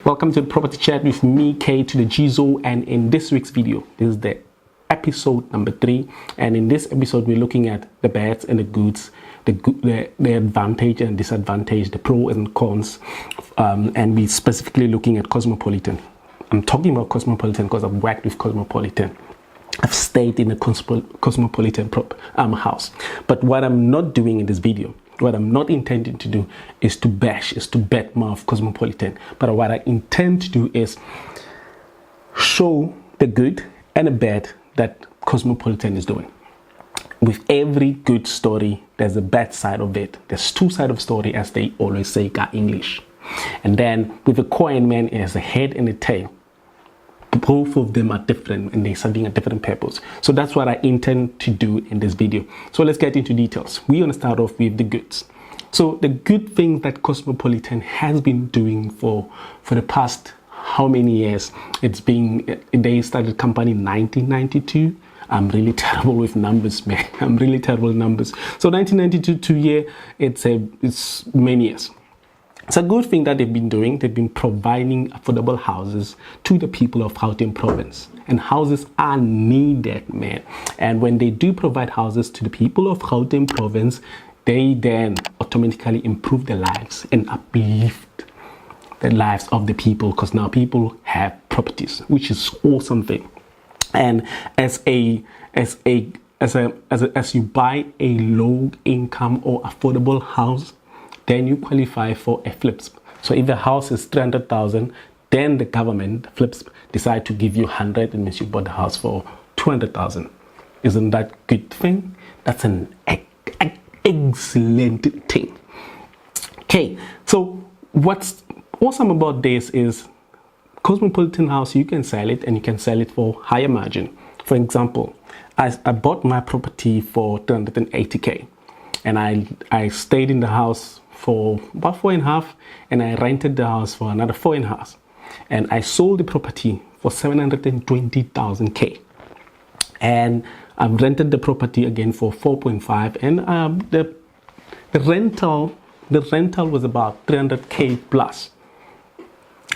Welcome to the Property Chat with me, K to the Gizo, and in this week's video, this is the episode number 3, and in this episode we're looking at the bads and the goods, the advantage and disadvantage, the pros and cons, and we're specifically looking at Cosmopolitan. I'm talking about Cosmopolitan because I've worked with Cosmopolitan. I've stayed in a Cosmopolitan house. But what I'm not doing in this video, what I'm not intending to do is to badmouth Cosmopolitan. But what I intend to do is show the good and the bad that Cosmopolitan is doing. With every good story, there's a bad side of it. There's two sides of story, as they always say in English. And then with a coin, man, it has a head and a tail. Both of them are different and they're serving a different purpose. So that's what I intend to do in this video. So let's get into details. We're going to start off with the goods. So the good thing that Cosmopolitan has been doing for the past how many years? They started company in 1992. I'm really terrible with numbers, man. I'm really terrible with numbers. So 1992 to year, it's many years. It's a good thing that they've been doing. They've been providing affordable houses to the people of Gauteng province. And houses are needed, man. And when they do provide houses to the people of Gauteng province, they then automatically improve their lives and uplift the lives of the people, because now people have properties, which is awesome thing. And as you buy a low income or affordable house, then you qualify for a flips. So if the house is 300,000, then the government flips decide to give you 100, and means you bought the house for 200,000. Isn't that good thing? That's an excellent thing. Okay, so what's awesome about this is Cosmopolitan house, you can sell it and you can sell it for higher margin. For example, I bought my property for 380k, and I stayed in the house for about 4.5, and I rented the house for another 4.5, and I sold the property for 720,000k, and I've rented the property again for 4.5, and the rental was about 300k plus,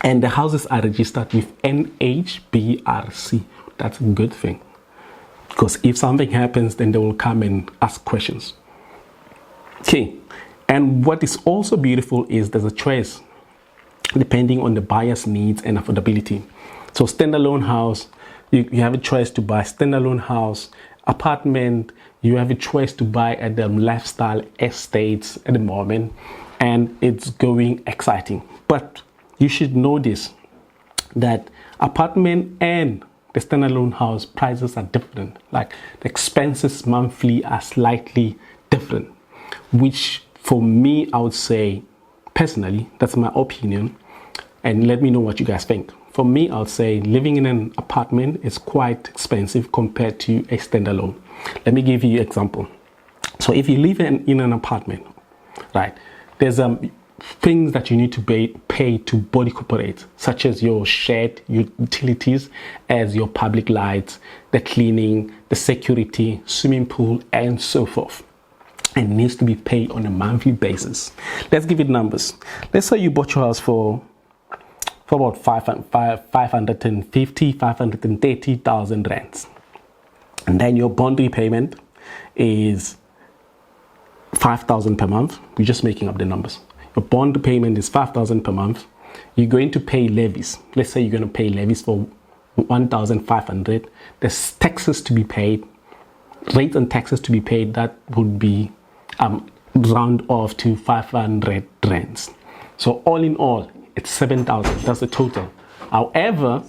and the houses are registered with NHBRC. That's a good thing, because if something happens, then they will come and ask questions. Okay. And what is also beautiful is there's a choice depending on the buyer's needs and affordability. So standalone house, you have a choice to buy standalone house. Apartment, you have a choice to buy at the lifestyle estates at the moment, and it's going exciting. But you should know this, that apartment and the standalone house prices are different. Like the expenses monthly are slightly different, which for me, I would say, personally, that's my opinion, and let me know what you guys think. For me, I would say living in an apartment is quite expensive compared to a standalone. Let me give you an example. So if you live in an apartment, right, there's things that you need to pay to body corporate, such as your shared utilities, as your public lights, the cleaning, the security, swimming pool, and so forth. And needs to be paid on a monthly basis. Let's give it numbers. Let's say you bought your house for about 530,000 rands, and then your bond repayment is 5,000 per month. We're just making up the numbers. Your bond payment is 5,000 per month. You're going to pay levies. Let's say you're going to pay levies for 1,500. There's taxes to be paid, rates and taxes to be paid. That would be round off to 500 rands. So all in all, it's 7,000. That's the total. However,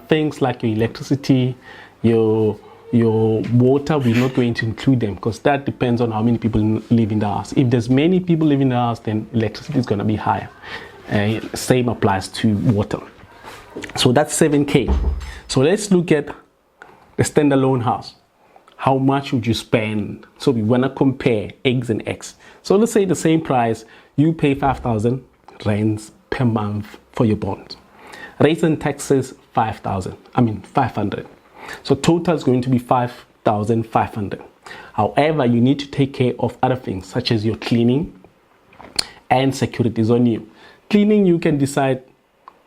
things like your electricity, your water, we're not going to include them, because that depends on how many people live in the house. If there's many people living in the house, then electricity is going to be higher. Same applies to water. So that's 7k. So let's look at the standalone house. How much would you spend? So we want to compare eggs and X. So let's say the same price, you pay 5,000 rands per month for your bond. Rates and taxes, 500. So total is going to be 5,500. However, you need to take care of other things, such as your cleaning and securities on you. Cleaning, you can decide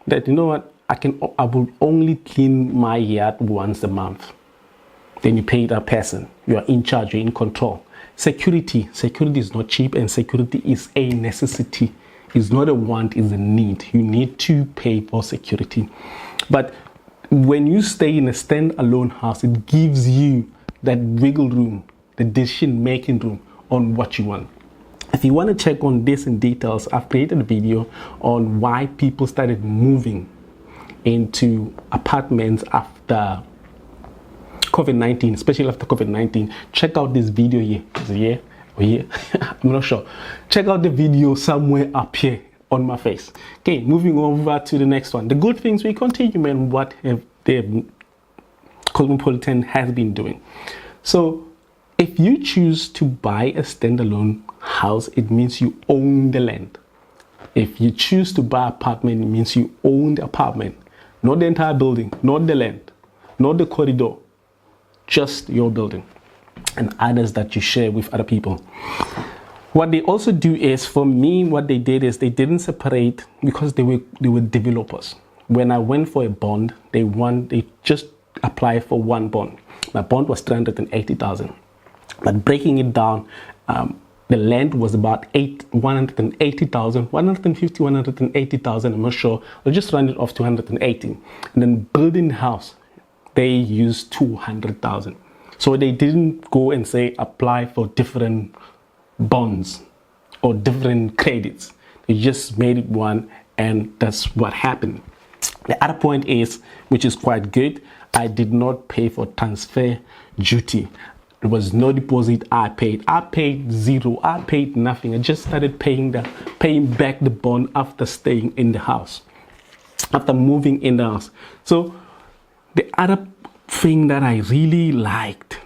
that, you know what, I will only clean my yard once a month. Then you pay that person. You are in charge, you're in control. Security is not cheap, and security is a necessity. It's not a want, it's a need. You need to pay for security. But when you stay in a standalone house, it gives you that wiggle room, the decision making room on what you want. If you want to check on this in details, I've created a video on why people started moving into apartments after COVID-19, especially after COVID-19. Check out this video here. Is it here or here? I'm not sure. Check out the video somewhere up here on my face. Okay, moving over to the next one. The good things, we continue, man, what have the Cosmopolitan has been doing. So if you choose to buy a standalone house, it means you own the land. If you choose to buy an apartment, it means you own the apartment, not the entire building, not the land, not the corridor, just your building and others that you share with other people. What they also do is, for me, what they did is they didn't separate, because they were developers. When I went for a bond, they just applied for one bond. My bond was 380,000, but breaking it down, the land was about 180,000, 150, 180,000. I'm not sure. I'll just round it off to 180. And then building the house, they used 200,000. So they didn't go and say apply for different bonds or different credits. They just made it one, and that's what happened. The other point is, which is quite good, I did not pay for transfer duty. There was no deposit I paid. I paid zero. I paid nothing. I just started paying back the bond after staying in the house, after moving in the house. So the other thing that I really liked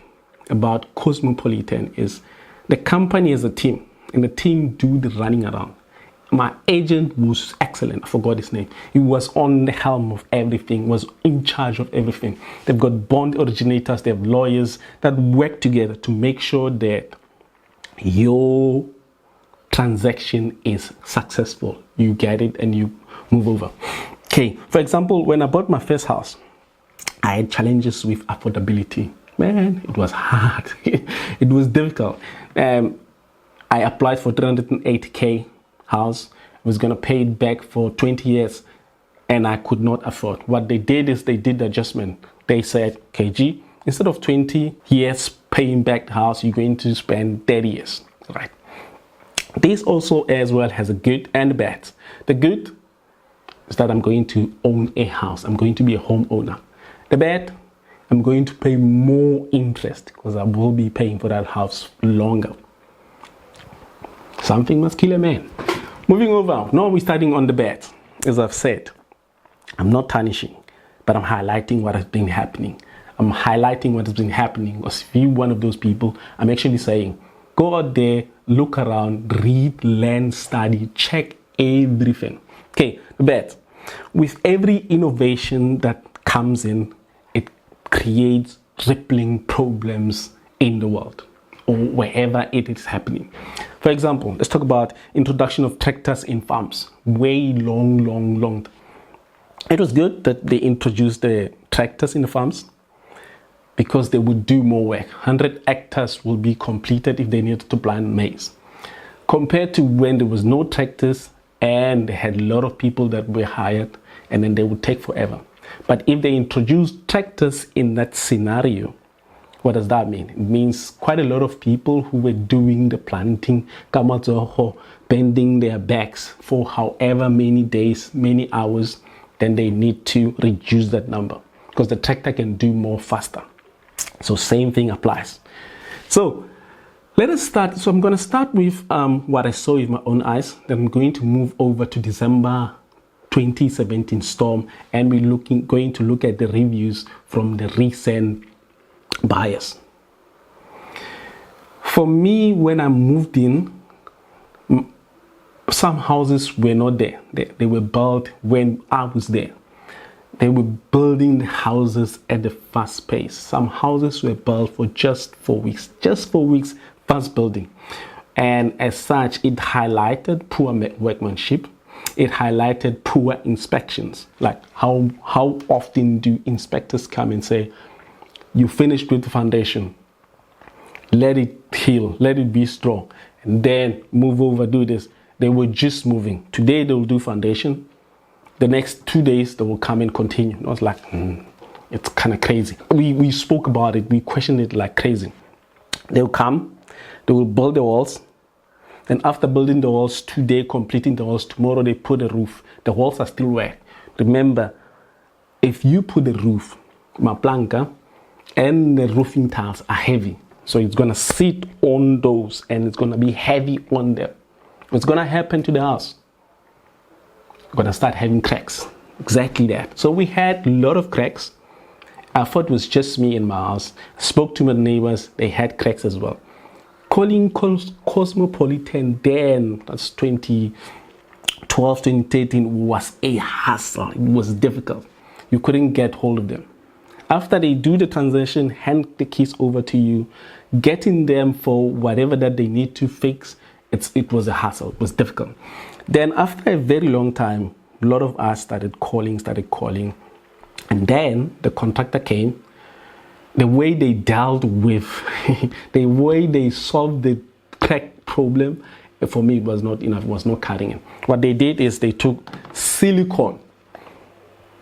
about Cosmopolitan is the company is a team, and the team do the running around. My agent was excellent. I forgot his name. He was on the helm of everything, was in charge of everything. They've got bond originators, they have lawyers that work together to make sure that your transaction is successful. You get it and you move over. Okay, for example, when I bought my first house, I had challenges with affordability. Man, it was hard. It was difficult. I applied for 380K house. I was going to pay it back for 20 years, and I could not afford. What they did is they did the adjustment. They said, KG, instead of 20 years paying back the house, you're going to spend 30 years. Right. This also as well has a good and a bad. The good is that I'm going to own a house. I'm going to be a homeowner. The bad, I'm going to pay more interest because I will be paying for that house longer. Something must kill a man. Moving over, now we're starting on the bad. As I've said, I'm not tarnishing, but I'm highlighting what has been happening. I'm highlighting what has been happening because if you're one of those people, I'm actually saying, go out there, look around, read, learn, study, check everything. Okay, the bad. With every innovation that comes in, it creates rippling problems in the world or wherever it is happening. For example, let's talk about introduction of tractors in farms. Way long. It was good that they introduced the tractors in the farms because they would do more work. 100 hectares will be completed if they needed to plant maize. Compared to when there was no tractors and they had a lot of people that were hired and then they would take forever. But if they introduced tractors in that scenario, what does that mean? It means quite a lot of people who were doing the planting, bending their backs for however many days, many hours, then they need to reduce that number because the tractor can do more faster. So same thing applies. So let us start. So I'm going to start with what I saw with my own eyes. Then I'm going to move over to December 2017 storm, and we're going to look at the reviews from the recent buyers. For me, when I moved in, some houses were not there. They were built when I was there. They were building houses at a fast pace. Some houses were built for just 4 weeks. Just 4 weeks, fast building. And as such, it highlighted poor workmanship. It highlighted poor inspections. Like how often do inspectors come and say, you finished with the foundation, let it heal, let it be strong, and then move over, do this. They were just moving. Today they will do foundation. The next 2 days they will come and continue. I was like, it's kind of crazy. We spoke about it. We questioned it like crazy. They'll come, they will build the walls. And after building the walls, today completing the walls, tomorrow they put the roof. The walls are still wet. Remember, if you put the roof, maplanka, and the roofing tiles are heavy. So it's gonna sit on those and it's gonna be heavy on them. What's gonna happen to the house? We're gonna start having cracks. Exactly that. So we had a lot of cracks. I thought it was just me in my house. Spoke to my neighbors, they had cracks as well. Calling Cosmopolitan then, that's 2012, 2013, was a hassle. It was difficult. You couldn't get hold of them. After they do the transaction, hand the keys over to you, getting them for whatever that they need to fix, it was a hassle. It was difficult. Then after a very long time, a lot of us started calling. And then the contractor came. The way they dealt with, the way they solved the crack problem, for me, it was not enough. It was not cutting it. What they did is they took silicone,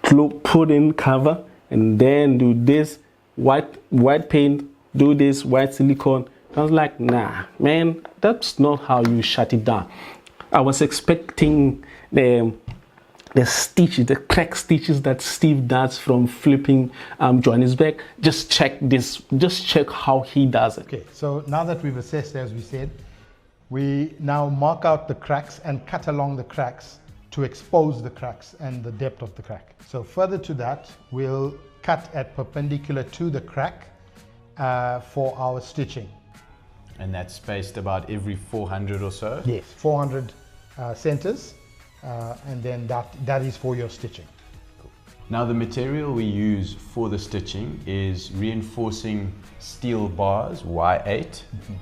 put in cover, and then do this white paint, do this white silicone. I was like, nah, man, that's not how you shut it down. I was expecting the stitches, the crack stitches that Steve does from flipping Johannesburg. Just check this, just check how he does it. Okay, so now that we've assessed, as we said, we now mark out the cracks and cut along the cracks to expose the cracks and the depth of the crack. So further to that, we'll cut at perpendicular to the crack for our stitching. And that's spaced about every 400 or so? Yes, 400 centers, and then that is for your stitching. Cool. Now the material we use for the stitching is reinforcing steel bars, Y8. Mm-hmm.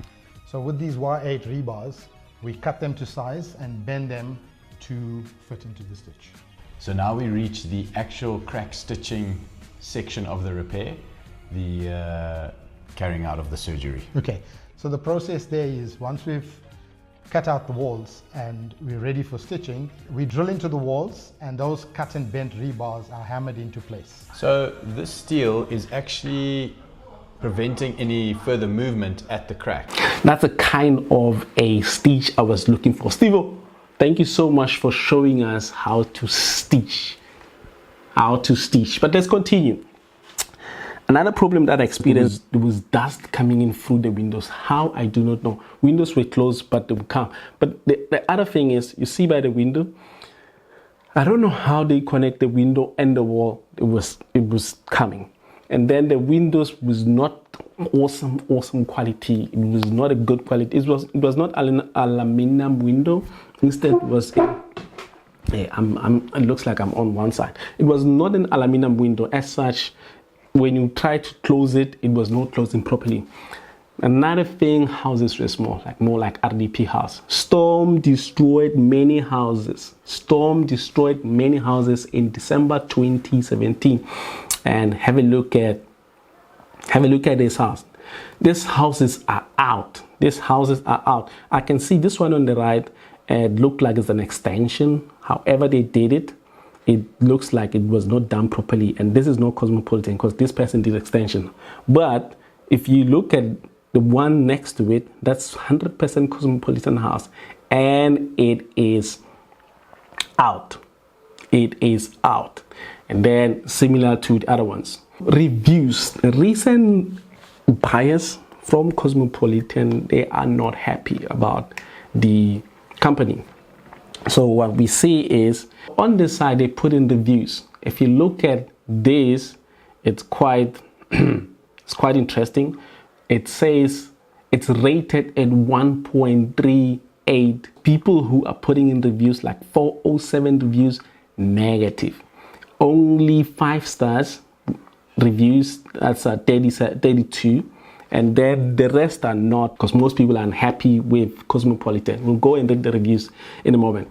So with these Y8 rebars, we cut them to size and bend them to fit into the stitch. So now we reach the actual crack stitching section of the repair, the carrying out of the surgery. Okay, so the process there is once we've cut out the walls and we're ready for stitching, we drill into the walls and those cut and bent rebars are hammered into place. So this steel is actually preventing any further movement at the crack. That's a kind of a stitch I was looking for. Steve, thank you so much for showing us how to stitch. But let's continue. Another problem that I experienced, there was dust coming in through the windows. How, I do not know. Windows were closed, but they would come. But the other thing is, you see by the window, I don't know how they connect the window and the wall. It was coming. And then the windows was not awesome quality. It was not a good quality. It was not an aluminum window. Instead, it was it looks like I'm on one side. It was not an aluminum window as such. When you try to close it, it was not closing properly. Another thing, houses were small, more like RDP house. Storm destroyed many houses. Storm destroyed many houses in December 2017. And have a look at this house. These houses are out. These houses are out. I can see this one on the right. It looked like it's an extension. However they did it, it looks like it was not done properly. And this is not Cosmopolitan because this person did extension. But if you look at the one next to it, that's 100% Cosmopolitan house. And it is out. It is out. And then similar to the other ones. Reviews. Recent buyers from Cosmopolitan, they are not happy about the company. So what we see is on this side they put in reviews. If you look at this, it's quite it's quite interesting. It says it's rated at 1.38. People who are putting in reviews like 407 reviews, negative. Only 5 stars reviews, that's 32. And then the rest are not, because most people are unhappy with Cosmopolitan. We'll go and read the reviews in a moment.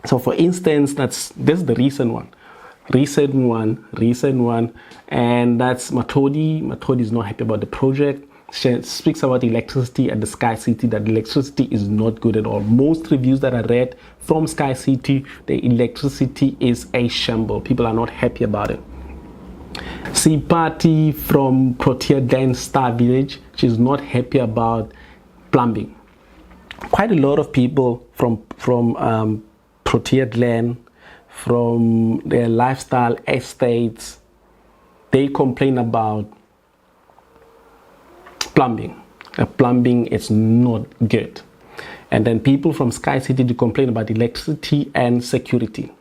So for instance, this is the recent one, and that's Matodi. Matodi is not happy about the project. She speaks about electricity at the Sky City, that electricity is not good at all. Most reviews that I read from Sky City, the electricity is a shamble. People are not happy about it. Sipati from Protea Glen Star Village, she's not happy about plumbing. Quite a lot of people from Protea Glen, from their lifestyle estates, they complain about plumbing. The plumbing is not good. And then people from Sky City to complain about electricity and security.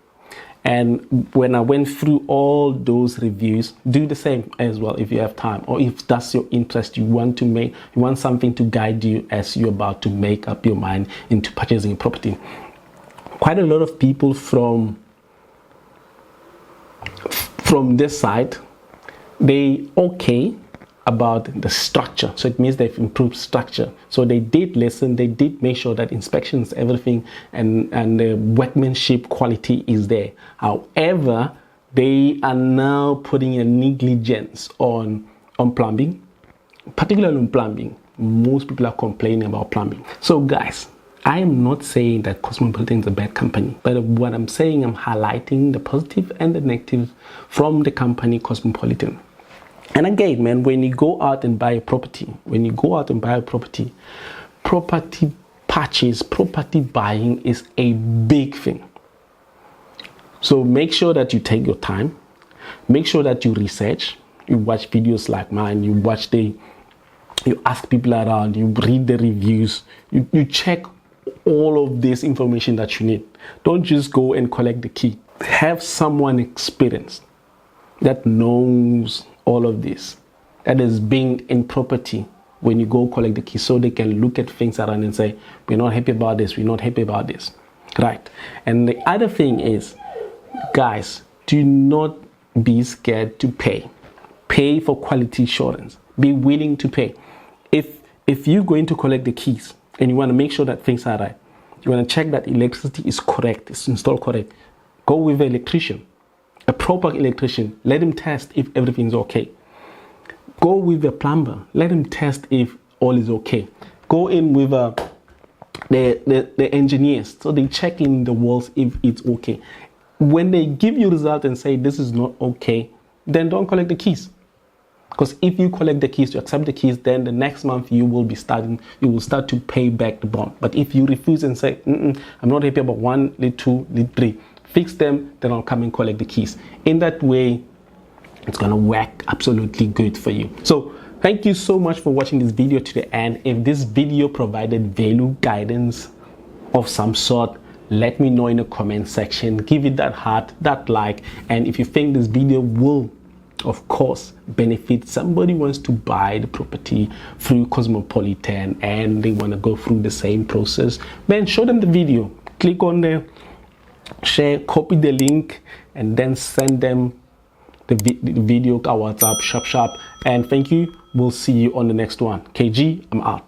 And when I went through all those reviews, do the same as well if you have time, or if that's your interest, you want something to guide you as you're about to make up your mind into purchasing a property. Quite a lot of people from this side, they okay about the structure, so it means they've improved structure. So they did listen, they did make sure that inspections, everything, and the workmanship quality is there. However, they are now putting a negligence on plumbing, particularly on plumbing. Most people are complaining about plumbing. So guys, I am not saying that Cosmopolitan is a bad company, but what I'm saying, I'm highlighting the positive and the negative from the company Cosmopolitan. And again, man, when you go out and buy a property, property purchase, property buying is a big thing. So make sure that you take your time, make sure that you research, you watch videos like mine, you ask people around, you read the reviews, you check all of this information that you need. Don't just go and collect the key. Have someone experienced that knows all of this, that is being in property when you go collect the key, so they can look at things around and say, we're not happy about this, we're not happy about this, right? And the other thing is, guys, do not be scared to pay for quality assurance. Be willing to pay. If you're going to collect the keys and you want to make sure that things are right, you want to check that electricity is correct, it's installed correct, go with an electrician, a proper electrician. Let him test if everything's okay. Go with a plumber, let him test if all is okay. Go in with the engineers, so they check in the walls if it's okay. When they give you result and say this is not okay, then don't collect the keys. Because if you collect the keys, you accept the keys, then the next month you will start to pay back the bond. But if you refuse and say, I'm not happy about 1, lead 2, lead 3, fix them, then I'll come and collect the keys. In that way, it's gonna work absolutely good for you. So thank you so much for watching this video to the end. If this video provided value, guidance of some sort, let me know in the comment section. Give it that heart, that like, and if you think this video will, of course, benefit somebody who wants to buy the property through Cosmopolitan and they want to go through the same process, then show them the video. Click on the share, copy the link, and then send them the video, our WhatsApp, sharp. And thank you. We'll see you on the next one. KG, I'm out.